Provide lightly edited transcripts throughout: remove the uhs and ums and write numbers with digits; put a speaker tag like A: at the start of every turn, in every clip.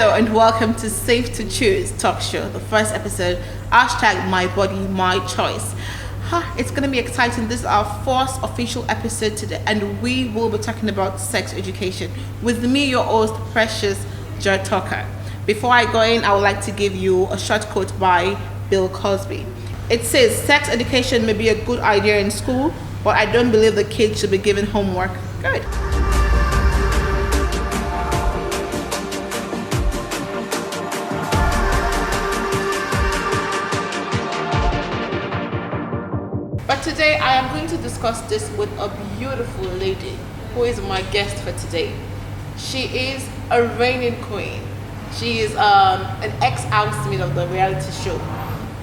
A: Hello and welcome to Safe to Choose Talk Show, the first episode, hashtag My Body, My Choice. It's going to be exciting. This is our fourth official episode today and we will be talking about sex education. With me, your host, Precious Joy Talker. Before I go in, I would like to give you a short quote by Bill Cosby. It says, sex education may be a good idea in school, but I don't believe the kids should be given homework. Good. But today I am going to discuss this with a beautiful lady who is my guest for today. She is a reigning queen. She is an ex-housemate of the reality show.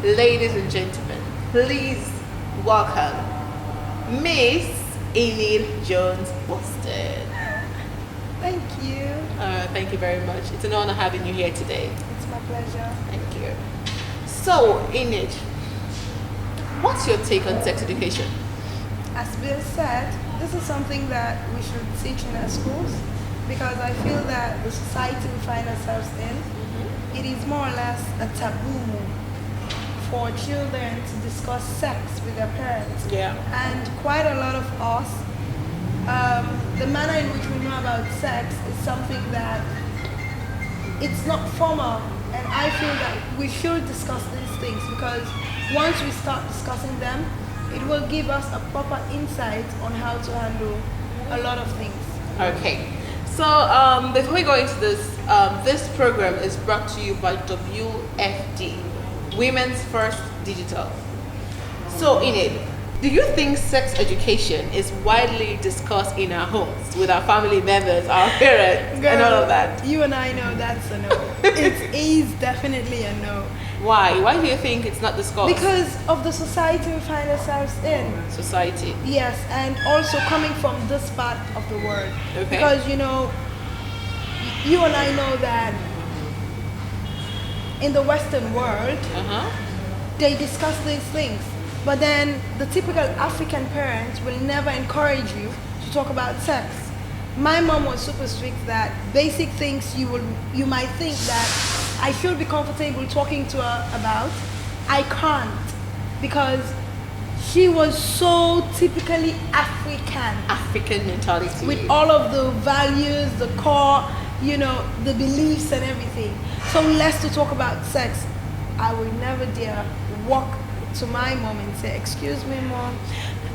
A: Ladies and gentlemen, please welcome Miss Enid Jones Boston.
B: Thank you.
A: Thank you very much. It's an honor having you here today.
B: It's my pleasure.
A: Thank you. So, Enid, what's your take on sex education?
B: As Bill said, this is something that we should teach in our schools because I feel that the society we find ourselves in, it is more or less a taboo for children to discuss sex with their parents.
A: Yeah.
B: And quite a lot of us, the manner in which we know about sex is something that it's not formal, and I feel that we should discuss these things because once we start discussing them, it will give us a proper insight on how to handle a lot of things.
A: Okay. So before we go into this, this program is brought to you by WFD, Women's First Digital. So Enid, do you think sex education is widely discussed in our homes with our family members, our parents,
B: Girl,
A: and all of that?
B: You and I know that's a no. It is definitely a no.
A: Why? Why do you think it's not discussed?
B: Because of the society we find ourselves in.
A: Society.
B: Yes, and also coming from this part of the world.
A: Okay.
B: Because, you know, you and I know that in the Western world, they discuss these things. But then the typical African parents will never encourage you to talk about sex. My mom was super strict that basic things you might think that I should be comfortable talking to her about, I can't, because she was so typically
A: African mentality.
B: with all of the values, the core, you know, the beliefs and everything. So less to talk about sex. I will never dare walk to my mom and say, excuse me mom,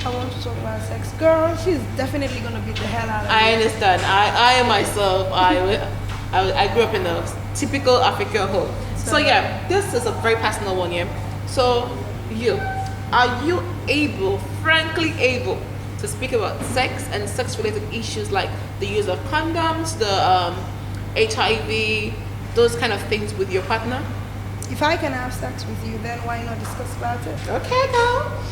B: I want to talk about sex. Girl, she's definitely going to beat the hell out of me.
A: I understand. I myself, I grew up in a typical African home. So yeah, this is a very personal one here. So are you frankly able to speak about sex and sex related issues like the use of condoms, the HIV, those kind of things with your partner?
B: If I can have sex with you, then why not discuss about it?
A: Okay, girl.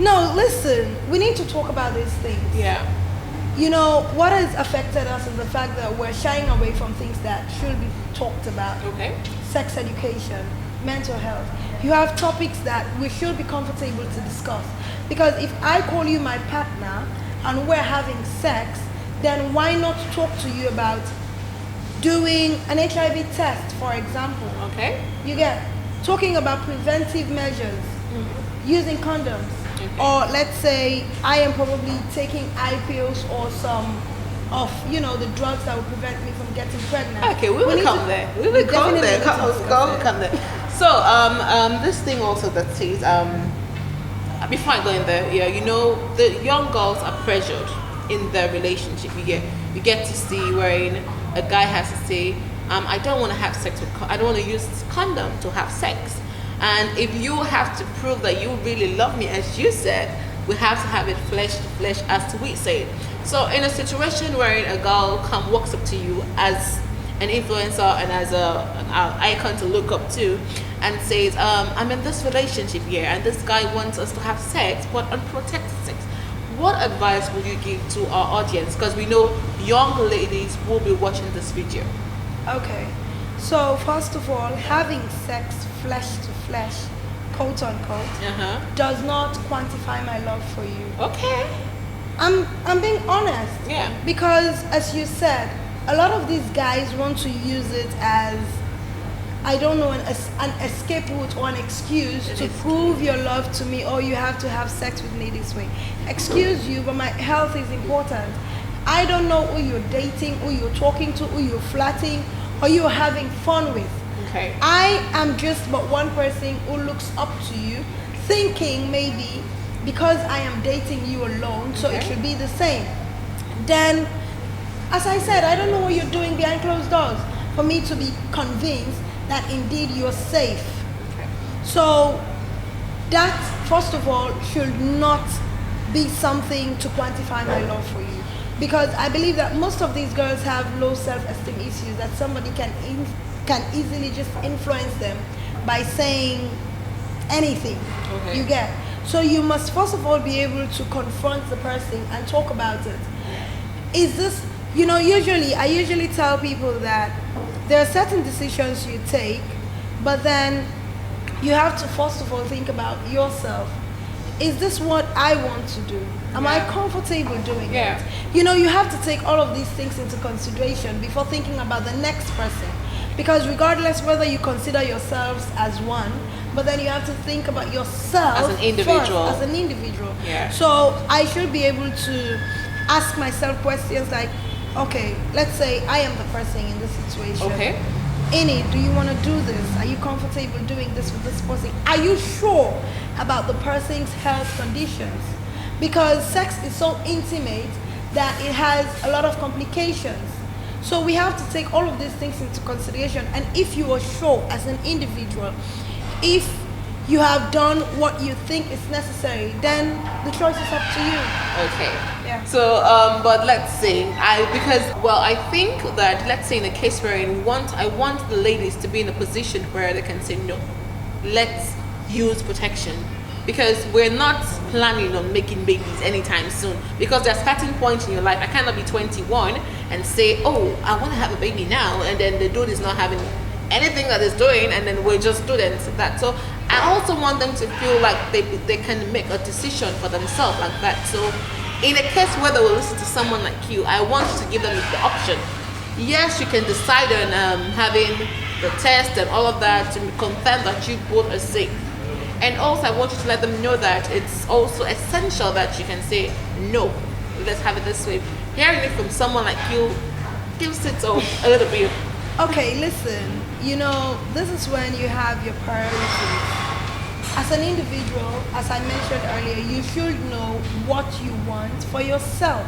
B: No, listen, we need to talk about these things.
A: Yeah.
B: You know, what has affected us is the fact that we're shying away from things that should be talked about.
A: Okay.
B: Sex education, mental health. You have topics that we should be comfortable to discuss. Because if I call you my partner and we're having sex, then why not talk to you about doing an HIV test, for example?
A: Okay.
B: You get talking about preventive measures, using condoms.
A: Okay.
B: Or let's say I am probably taking eye pills or some of, you know, the drugs that will prevent me from getting pregnant.
A: Okay, we will come there. We will come there. Come there. So, this thing also that says, before I go in there, yeah, you know, the young girls are pressured in their relationship. You get to see wherein a guy has to say, I don't want to have sex with, I don't want to use condom to have sex. And if you have to prove that you really love me, as you said, we have to have it flesh to flesh, as we say. So in a situation where a girl walks up to you as an influencer and as an icon to look up to and says, I'm in this relationship here and this guy wants us to have sex, but unprotected sex. What advice would you give to our audience? Because we know young ladies will be watching this video.
B: Okay, so first of all, having sex flesh to flesh, quote unquote, does not quantify my love for you.
A: Okay.
B: I'm being honest.
A: Yeah.
B: Because as you said, a lot of these guys want to use it as, I don't know, an escape route or an excuse to prove your love to me, or you have to have sex with me this way. Excuse you, but my health is important. I don't know who you're dating, who you're talking to, who you're flirting, or you're having fun with.
A: Okay.
B: I am just but one person who looks up to you, thinking maybe because I am dating you alone, so it should be the same. Then, as I said, I don't know what you're doing behind closed doors for me to be convinced that indeed you're safe.
A: Okay.
B: So that, first of all, should not be something to quantify my love for you. Because I believe that most of these girls have low self-esteem issues that somebody can easily just influence them by saying anything.
A: Okay.
B: You get. So you must first of all be able to confront the person and talk about it. Is this, I usually tell people that there are certain decisions you take, but then you have to first of all think about yourself. Is this what I want to do? Am I comfortable doing it? You have to take all of these things into consideration before thinking about the next person. Because regardless whether you consider yourselves as one, but then you have to think about yourself
A: as an individual.
B: First, as an individual.
A: Yeah.
B: So I should be able to ask myself questions like, okay, let's say I am the person in this situation.
A: Okay.
B: Ini, do you want to do this? Are you comfortable doing this with this person? Are you sure about the person's health conditions? Because sex is so intimate that it has a lot of complications. So we have to take all of these things into consideration. And if you are sure as an individual, if you have done what you think is necessary, then the choice is up to you.
A: Okay.
B: Yeah.
A: So, but let's say I think that, let's say in a case where I want the ladies to be in a position where they can say no, let's use protection, because we're not planning on making babies anytime soon. Because there's certain points in your life. I cannot be 21 and say, oh, I want to have a baby now, and then the dude is not having anything that is doing, and then we're just students. So I also want them to feel like they can make a decision for themselves like that. So in a case where they will listen to someone like you, I want to give them the option. Yes, you can decide on having the test and all of that to confirm that you both are safe. And also I want you to let them know that it's also essential that you can say, no, let's have it this way. Hearing it from someone like you gives it a little bit.
B: Okay, listen, this is when you have your priorities. As an individual, as I mentioned earlier, you should know what you want for yourself.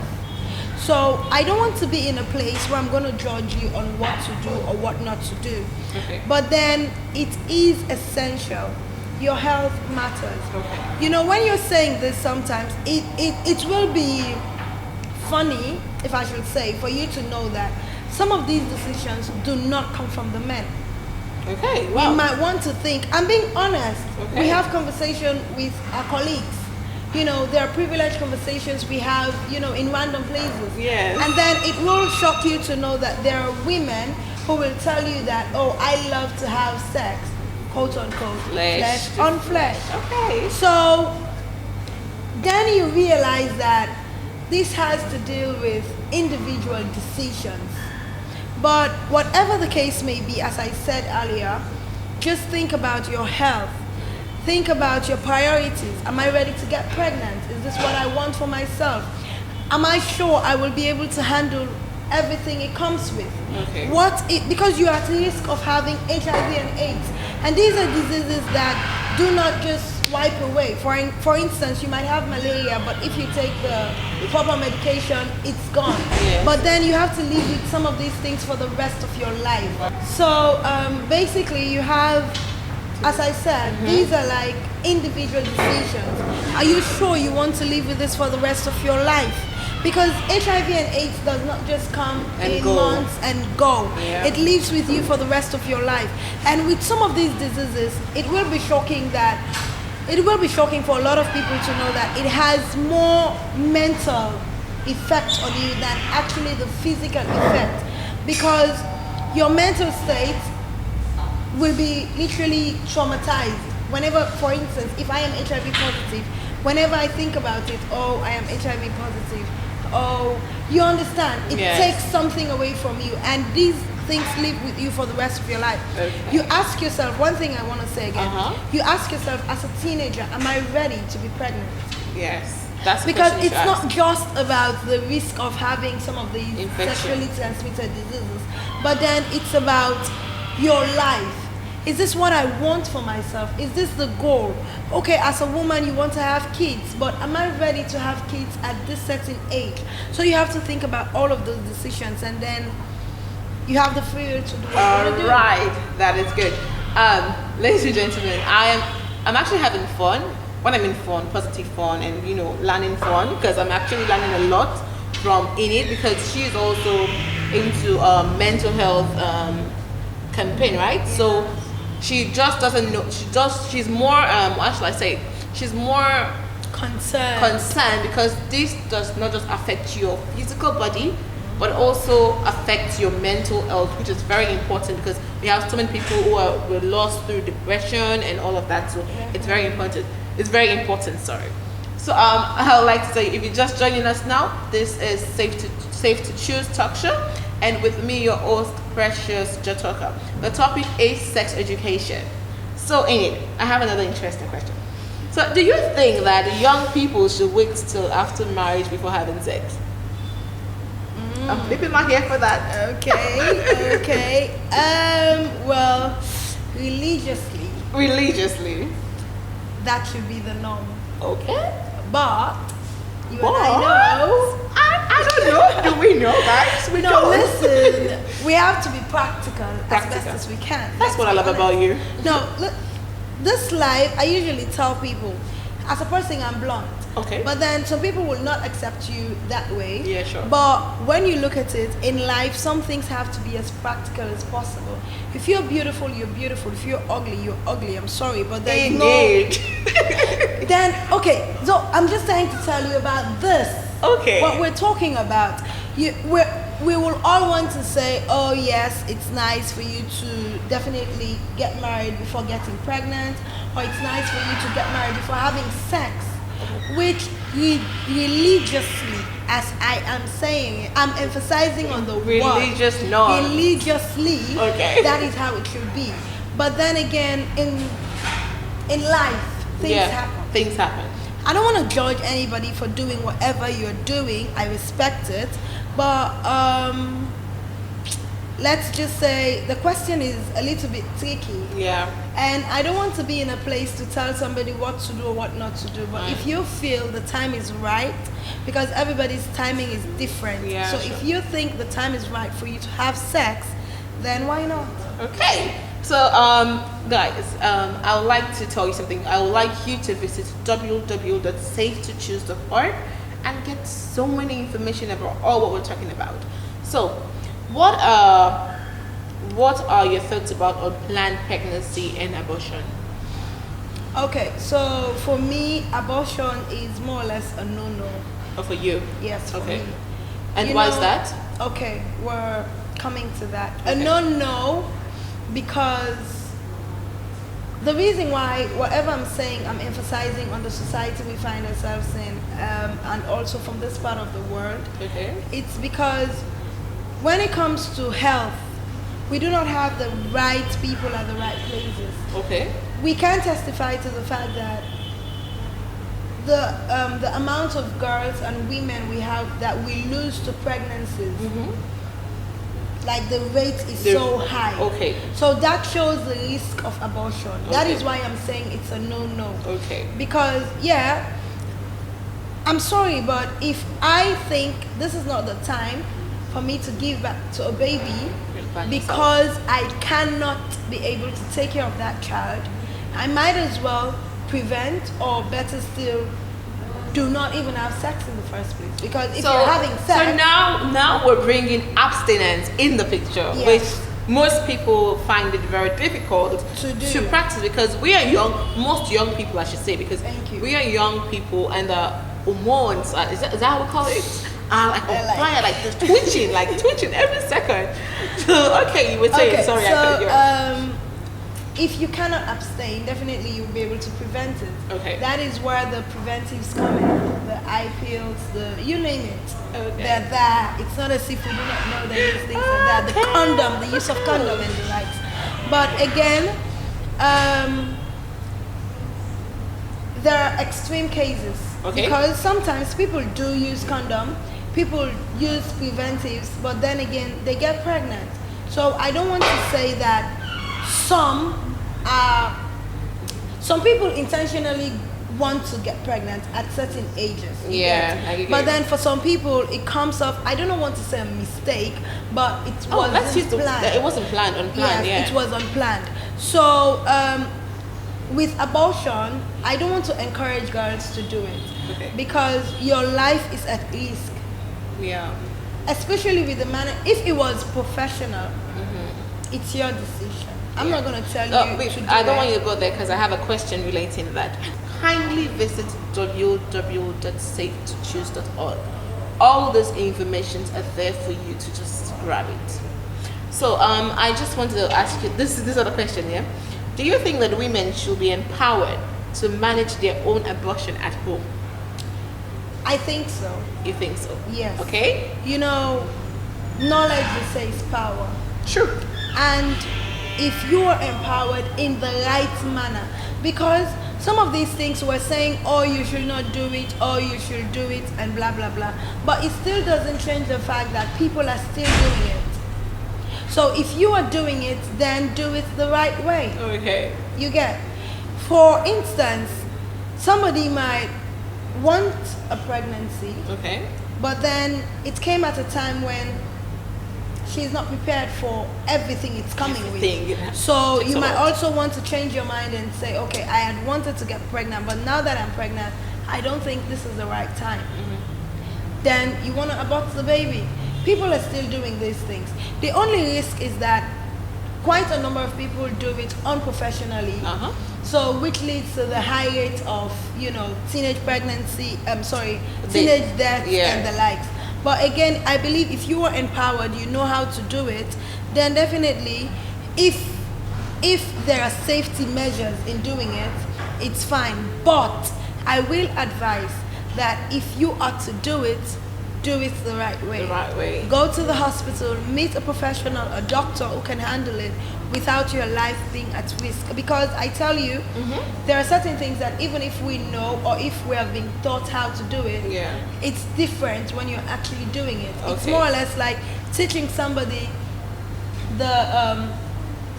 B: So I don't want to be in a place where I'm going to judge you on what to do or what not to do.
A: Okay.
B: But then it is essential. Your health matters.
A: Okay.
B: When you're saying this, sometimes it will be funny, if I should say, for you to know that some of these decisions do not come from the men.
A: Okay, wow.
B: You might want to think, I'm being honest.
A: Okay.
B: We have conversation with our colleagues. There are privileged conversations we have, in random places.
A: Yes.
B: And then it will shock you to know that there are women who will tell you that, oh, I love to have sex, quote unquote, flesh on flesh.
A: Okay.
B: So then you realize that this has to deal with individual decisions. But whatever the case may be, as I said earlier, just think about your health. Think about your priorities. Am I ready to get pregnant? Is this what I want for myself? Am I sure I will be able to handle everything it comes with?
A: Okay.
B: Because you are at risk of having HIV and AIDS. And these are diseases that do not just wipe away. For instance, you might have malaria, but if you take the proper medication, it's gone.
A: Yes.
B: But then you have to live with some of these things for the rest of your life. So basically you have, as I said, these are like individual decisions. Are you sure you want to live with this for the rest of your life? Because HIV and AIDS does not just come in months and go.
A: Yeah.
B: It lives with you for the rest of your life. And with some of these diseases, it will be shocking for a lot of people to know that it has more mental effect on you than actually the physical effect. Because your mental state will be literally traumatized. Whenever, for instance, if I am HIV positive, whenever I think about it, oh, I am HIV positive, Oh, you understand? It
A: Yes.
B: takes something away from you, and these things live with you for the rest of your life.
A: Okay.
B: You ask yourself, one thing I want to say again, you ask yourself as a teenager, am I ready to be pregnant?
A: Yes. That's the
B: Because
A: question you
B: it's
A: should
B: not
A: ask.
B: just about the risk of having some of these
A: Infection.
B: sexually transmitted diseases, but then it's about your life. Is this what I want for myself? Is this the goal? Okay, as a woman, you want to have kids, but am I ready to have kids at this certain age? So you have to think about all of those decisions, and then you have the freedom to do what you want to do.
A: Right, that is good. Ladies and gentlemen, I'm actually having fun. When I mean fun, positive fun, and learning fun, because I'm actually learning a lot from Enid, because she's also into mental health campaign, right? So she just doesn't know. She's more. What shall I say? She's more concerned because this does not just affect your physical body, but also affects your mental health, which is very important because we have so many people who were lost through depression and all of that. So it's very important. It's very important. Sorry. So I would like to say, if you're just joining us now, this is Safe to Choose talk show, and with me, your host, Precious Jatoka. The topic is sex education. So, Enid, I have another interesting question. So, do you think that young people should wait till after marriage before having sex? I'm flipping my hair for that.
B: Okay. Well, religiously, that should be the norm.
A: Okay.
B: But you and I know.
A: I don't know. Do we know, guys? We don't.
B: Listen. We have to be practical as best as we can.
A: That's what I love about you.
B: No, look, this life, I usually tell people, as a person, I'm blunt.
A: Okay.
B: But then some people will not accept you that way.
A: Yeah, sure.
B: But when you look at it, in life, some things have to be as practical as possible. If you're beautiful, you're beautiful. If you're ugly, you're ugly. I'm sorry, but there's Then, okay, so I'm just trying to tell you about this.
A: Okay.
B: What we're talking about. We will all want to say, oh yes, it's nice for you to definitely get married before getting pregnant, or it's nice for you to get married before having sex, which religiously, as I am saying it, I'm emphasizing on the
A: religious
B: word.
A: norm.
B: Religiously,
A: okay.
B: That is how it should be. But then again, in life, things happen.
A: Things happen.
B: I don't want to judge anybody for doing whatever you're doing. I respect it. But let's just say the question is a little bit tricky.
A: Yeah.
B: And I don't want to be in a place to tell somebody what to do or what not to do. But if you feel the time is right, because everybody's timing is different.
A: Yeah,
B: so
A: sure.
B: if you think the time is right for you to have sex, then why not?
A: Okay. So, guys, I would like to tell you something. I would like you to visit www.safetochoose.org and get so many information about all what we're talking about. So, what are your thoughts about unplanned pregnancy and abortion?
B: Okay, so for me, abortion is more or less a no-no.
A: Oh, for you?
B: Yes, for
A: okay.
B: me.
A: And why is that?
B: Okay, we're coming to that.
A: Okay.
B: A no-no, because the reason why, whatever I'm saying, I'm emphasizing on the society we find ourselves in, and also from this part of the world.
A: Okay.
B: It's because when it comes to health, we do not have the right people at the right places.
A: Okay.
B: We can testify to the fact that the amount of girls and women we have that we lose to pregnancies, like the rate is so high.
A: Okay.
B: So that shows the risk of abortion.
A: Okay.
B: That is why I'm saying it's a no-no.
A: Okay.
B: Because I'm sorry, but if I think this is not the time for me to give back to a baby because I cannot be able to take care of that child, I might as well prevent, or better still, do not even have sex in the first place. Because if you're having sex...
A: So now we're bringing abstinence in the picture, which most people find it very difficult to practice, because we are young, most young people I should say, because we are young people, and the hormones, is that how we call it? Like on fire, like just twitching every second. So, okay, you were saying, sorry, I cut you off.
B: if you cannot abstain, definitely you'll be able to prevent it.
A: Okay.
B: That is where the preventives come in. The eye pills, you name it.
A: Okay.
B: They're there. It's not as if we do not know that these things are there. The condom, the use of condom and the likes. But again, there are extreme cases.
A: Okay.
B: Because sometimes people do use condom, people use preventives, but then again, they get pregnant. So I don't want to say that some people intentionally want to get pregnant at certain ages.
A: Yeah, I agree.
B: But then for some people, it comes off, I don't want to say a mistake, but it wasn't planned.
A: It wasn't planned, unplanned,
B: Yes, it was unplanned. So with abortion, I don't want to encourage girls to do it.
A: Okay.
B: Because your life is at risk.
A: Yeah.
B: Especially with the manner, if it was professional, it's your decision. I'm not going to tell you to do
A: I don't
B: it.
A: want you to go there because I have a question relating to that. Kindly visit www.safetochoose.org. All those informations are there for you to just grab it. So I just wanted to ask you this other question here. Do you think that women should be empowered to manage their own abortion at home?
B: I think so.
A: You think so?
B: Yes.
A: Okay.
B: You know, knowledge, they say, is power.
A: Sure.
B: And if you are empowered in the right manner, because some of these things we're saying, oh, you should not do it, or you should do it, and blah, blah, blah. But it still doesn't change the fact that people are still doing it. So if you are doing it, then do it the right way.
A: Okay.
B: You get. For instance, somebody might want a pregnancy,
A: Okay.
B: but then it came at a time when she's not prepared for everything it's coming with. So you might also want to change your mind and say, okay, I had wanted to get pregnant, but now that I'm pregnant, I don't think this is the right time. Then you want to abort the baby. People are still doing these things. The only risk is that quite a number of people do it unprofessionally. So which leads to the high rate of, teenage pregnancy, teenage deaths and the likes. But again, I believe if you are empowered, you know how to do it, then definitely if there are safety measures in doing it, it's fine. But I will advise that if you are to do it the right way.
A: The right way.
B: Go to the hospital, meet a professional, a doctor who can handle it without your life being at risk. Because I tell you, there are certain things that even if we know or if we have been taught how to do it, it's different when you're actually doing it. Okay. It's more or less like teaching somebody the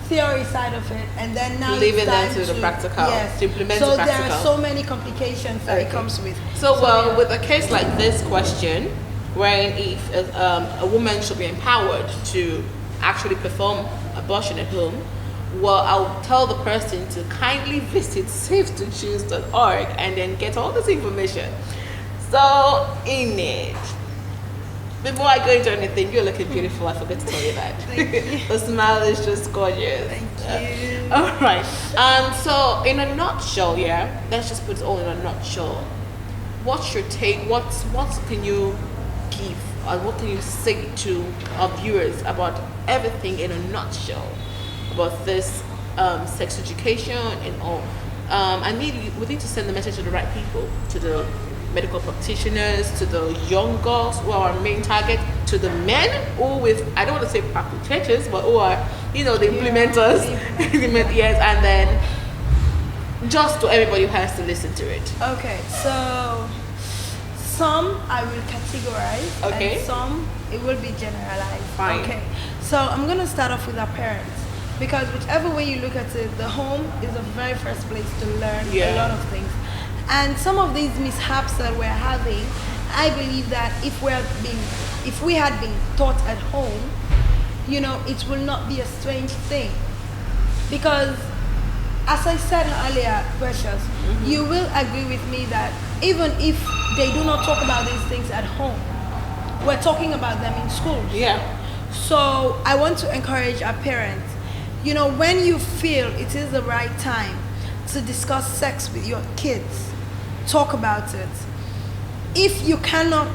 B: theory side of it, and then now
A: leaving them to the practical, to implement the practical.
B: So there are so many complications that it comes with.
A: So with a case like this question, wherein if a woman should be empowered to actually perform abortion at home, well, I'll tell the person to kindly visit safetochoose.org and then get all this information. So, Enid, before I go into anything, you're looking beautiful. I forgot to tell you that.
B: Thank you.
A: The smile is just gorgeous.
B: Thank you.
A: All right. So, in a nutshell, let's just put it all in a nutshell. What's your take? What can you give, or what can you say to our viewers about everything in a nutshell about this sex education and all? We need to send the message to the right people, to the medical practitioners, to the young girls who are our main target, to the men who I don't want to say perpetrators, but who are, the implementers, and then just to everybody who has to listen to it.
B: Okay, so some I will categorize, and some it will be generalized.
A: Fine.
B: Okay, so I'm going to start off with our parents, because whichever way you look at it, the home is the very first place to learn a lot of things. And some of these mishaps that we're having, I believe that if we had been taught at home, it will not be a strange thing. Because as I said earlier, Precious, you will agree with me that even if they do not talk about these things at home, we're talking about them in schools.
A: Yeah.
B: So I want to encourage our parents, when you feel it is the right time to discuss sex with your kids, talk about it. If you cannot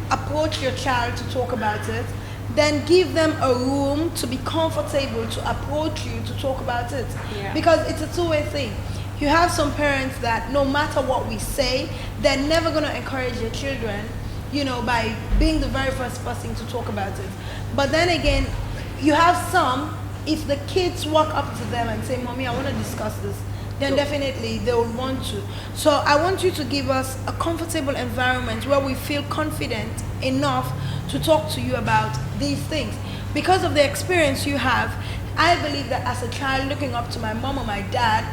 B: approach your child to talk about it, then give them a room to be comfortable to approach you to talk about it.
A: Yeah.
B: Because it's a two-way thing. You have some parents that no matter what we say, they're never going to encourage their children, by being the very first person to talk about it. But then again, you have some, if the kids walk up to them and say, Mommy, I want to discuss this, then definitely they will want to. So I want you to give us a comfortable environment where we feel confident enough to talk to you about these things. Because of the experience you have, I believe that as a child looking up to my mom or my dad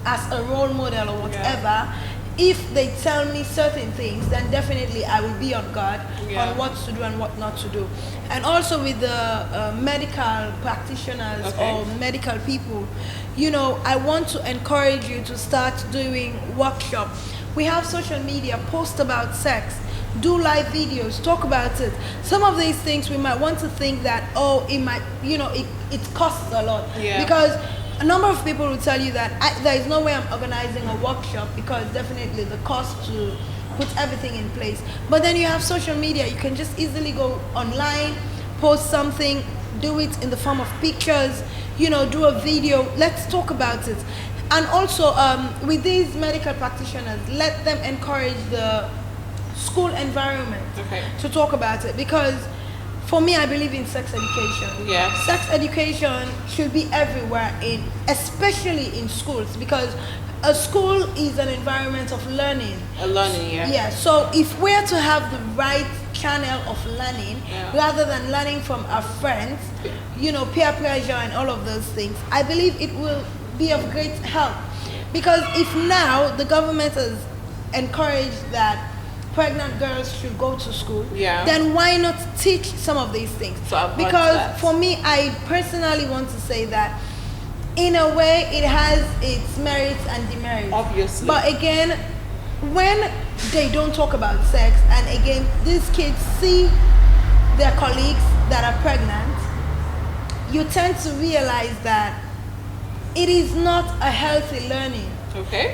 B: as a role model or whatever, if they tell me certain things, then definitely I will be on guard on what to do and what not to do. And also with the medical practitioners or medical people, I want to encourage you to start doing workshops. We have social media, post about sex, do live videos, talk about it. Some of these things we might want to think that, it might, it costs a lot.
A: Yeah.
B: Because a number of people will tell you that there is no way I'm organizing a workshop because definitely the cost to put everything in place. But then you have social media. You can just easily go online, post something, do it in the form of pictures, do a video. Let's talk about it. And also with these medical practitioners, let them encourage the school environment to talk about it. Because for me, I believe in sex education.
A: Yeah.
B: Sex education should be everywhere, especially in schools, because a school is an environment of learning. Yeah. So if we're to have the right channel of learning, rather than learning from our friends, peer pressure and all of those things, I believe it will be of great help. Because if now the government has encouraged that pregnant girls should go to school, then why not teach some of these things? Because for me, I personally want to say that in a way it has its merits and demerits.
A: Obviously.
B: But again, when they don't talk about sex, and again these kids see their colleagues that are pregnant, you tend to realize that it is not a healthy learning.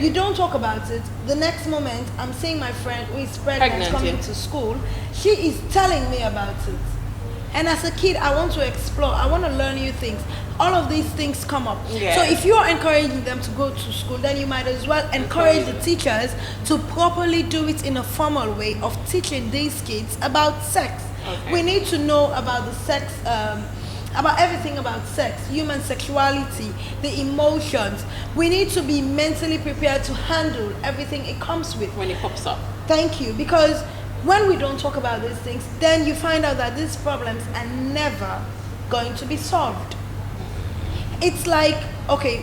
B: You don't talk about it. The next moment, I'm seeing my friend who is pregnant coming to school. She is telling me about it. And as a kid, I want to explore. I want to learn new things. All of these things come up. So if you're encouraging them to go to school, then you might as well encourage the teachers to properly do it in a formal way of teaching these kids about sex. We need to know about the sex, about everything about sex, human sexuality, the emotions. We need to be mentally prepared to handle everything it comes with.
A: When it pops up.
B: Thank you. Because when we don't talk about these things, then you find out that these problems are never going to be solved. It's like,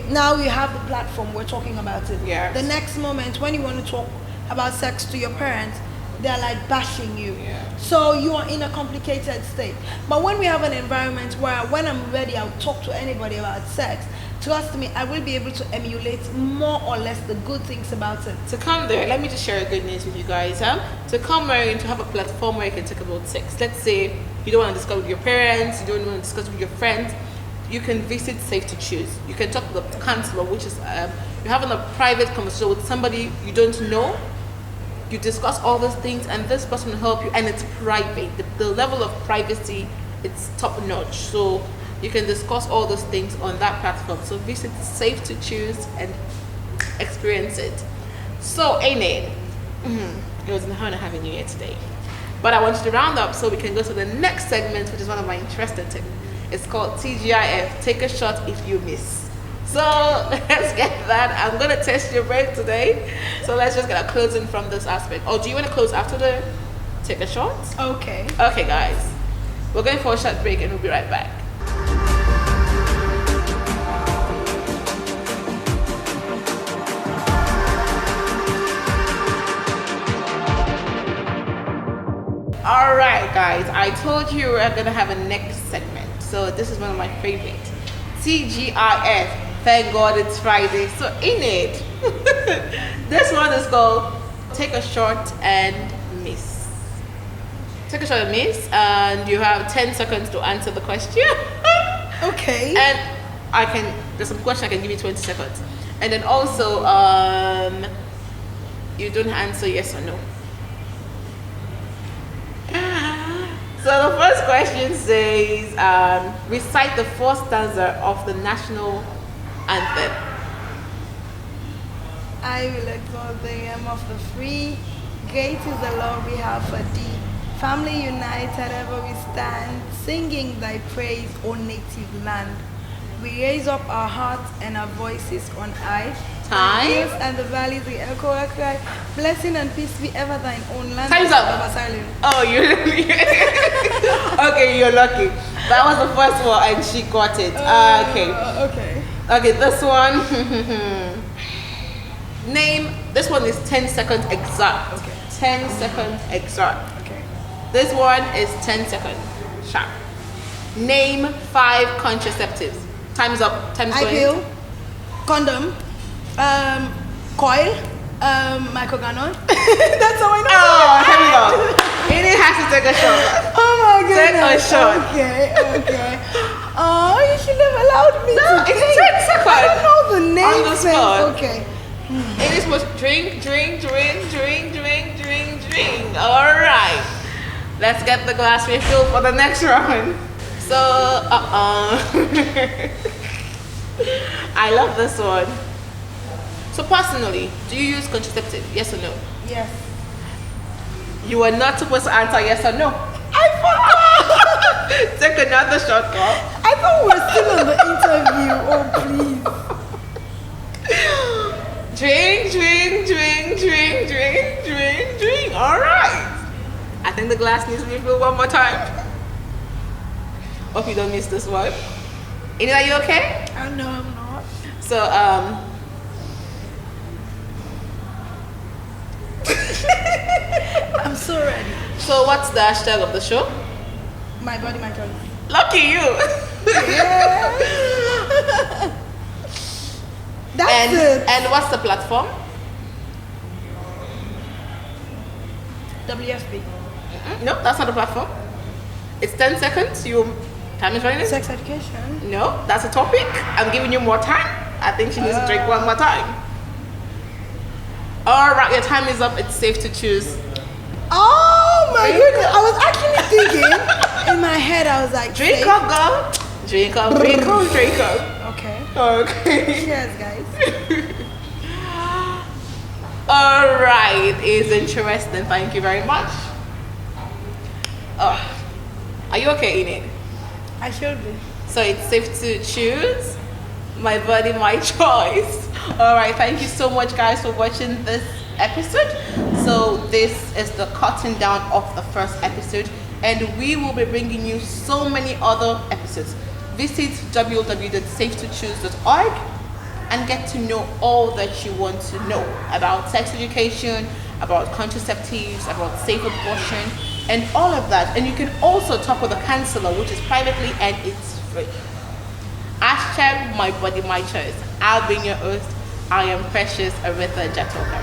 B: now you have the platform, we're talking about it. The next moment, when you want to talk about sex to your parents, they're like bashing you. So you are in a complicated state. But when we have an environment where when I'm ready, I'll talk to anybody about sex, trust me, I will be able to emulate more or less the good things about it.
A: To come there, let me just share a good news with you guys. To come there and to have a platform where you can talk about sex. Let's say you don't want to discuss with your parents, you don't want to discuss with your friends, you can visit Safe to Choose. You can talk to the counselor, which is you're having a private conversation with somebody you don't know. You discuss all those things and this person will help you, and it's private. The level of privacy, it's top notch. So you can discuss all those things on that platform. So visit Safe to Choose and experience it. So Enid, it was an honor having you here today. But I want you to round up so we can go to the next segment, which is one of my interested things. It's called TGIF, take a shot if you miss. So let's get that. I'm gonna test your brain today. So let's just get a closing from this aspect. Or do you want to close after the take a shot?
B: Okay,
A: guys. We're going for a short break and we'll be right back. All right, guys. I told you we're gonna have a next segment. So this is one of my favorites. TGIF. Thank God it's Friday. So in it, this one is called Take a Shot and Miss. Take a shot and miss, and you have 10 seconds to answer the question.
B: Okay.
A: And there's some question I can give you 20 seconds. And then also, you don't answer yes or no. So the first question says, recite the first stanza of the national anthem.
B: I will exalt the name of the free. Great is the love we have for thee. Family united ever we stand, singing thy praise, O native land. We raise up our hearts and our voices on high.
A: Time.
B: The hills and the valleys we echo our cry. Blessing and peace be ever thine own land.
A: Time's up. Oh, you okay, you're lucky. That was the first one and she got it. Okay, this one. Name, this one is 10 seconds exact.
B: Okay.
A: 10 seconds exact.
B: Okay.
A: This one is 10 seconds sharp. Name 5 contraceptives. Time's up. Time's going.
B: IPO, condom, coil, microganon. That's how I know.
A: Oh, here we go. Edith has to take a shot.
B: Oh my goodness.
A: Take a shot.
B: Okay. Oh, you should have allowed me
A: No,
B: to
A: it's
B: drink.
A: 10 seconds.
B: I don't know the name.
A: On the spot.
B: Okay.
A: Edith was drink. All right. Let's get the glass refilled for the next round. So, I love this one. So personally, do you use contraceptive? Yes or no?
B: Yes.
A: You are not supposed to answer yes or no.
B: I forgot.
A: Take another shot, girl.
B: I thought we were still on the interview. Oh, please.
A: Drink. All right. I think the glass needs to be filled one more time. Hope you don't miss this one. Ina, are you okay?
B: No, I'm not.
A: So,
B: I'm so ready.
A: so what's the hashtag of the show?
B: My body, my choice.
A: Lucky you.
B: Yeah. That's it.
A: And what's the platform?
B: WFP.
A: No, that's not the platform. It's 10 seconds. Time is running.
B: Sex education.
A: No, that's a topic. I'm giving you more time. I think she needs to drink one more time. All right, your time is up. It's safe to choose.
B: Oh my goodness. I was actually thinking in my head, I was like,
A: Drink
B: safe.
A: up, girl. Drink up. Okay.
B: Cheers, guys.
A: All right, it's interesting. Thank you very much. Are you okay, Enid?
B: I should be.
A: So it's safe to choose. My body, my choice. All right, thank you so much, guys, for watching this episode. So this is the cutting down of the first episode, and we will be bringing you so many other episodes. Visit www.safetochoose.org and get to know all that you want to know about sex education, about contraceptives, about safe abortion, and all of that. And you can also talk with a counselor, which is privately and it's free. Hashtag my body, my choice. I'll be your host. I am Precious Aretha Jatoka.